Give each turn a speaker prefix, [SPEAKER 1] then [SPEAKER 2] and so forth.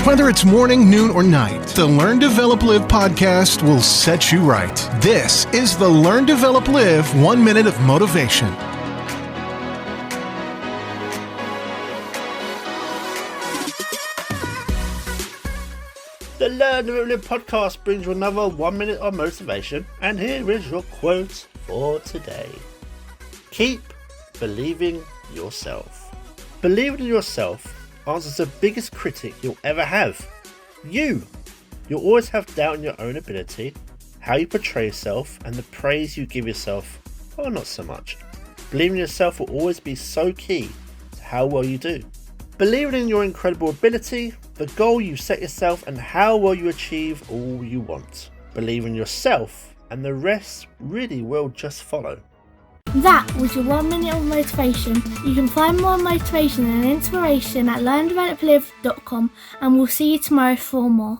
[SPEAKER 1] Whether it's morning, noon, or night, the Learn, Develop, Live podcast will set you right. This is the Learn, Develop, Live 1 Minute of Motivation.
[SPEAKER 2] The Learn, Develop, Live podcast brings you another 1 minute of motivation, and here is your quote for today. Keep believing yourself. Believing in yourself answers the biggest critic you'll ever have. You'll always have doubt in your own ability, how you portray yourself, and the praise you give yourself, or not so much. Believing in yourself will always be so key to how well you do. Believing in your incredible ability, the goal you set yourself, and how well you achieve all you want. Believe in yourself, and the rest really will just follow.
[SPEAKER 3] That was your 1 minute of motivation. You can find more motivation and inspiration at learndeveloplive.com, and we'll see you tomorrow for more.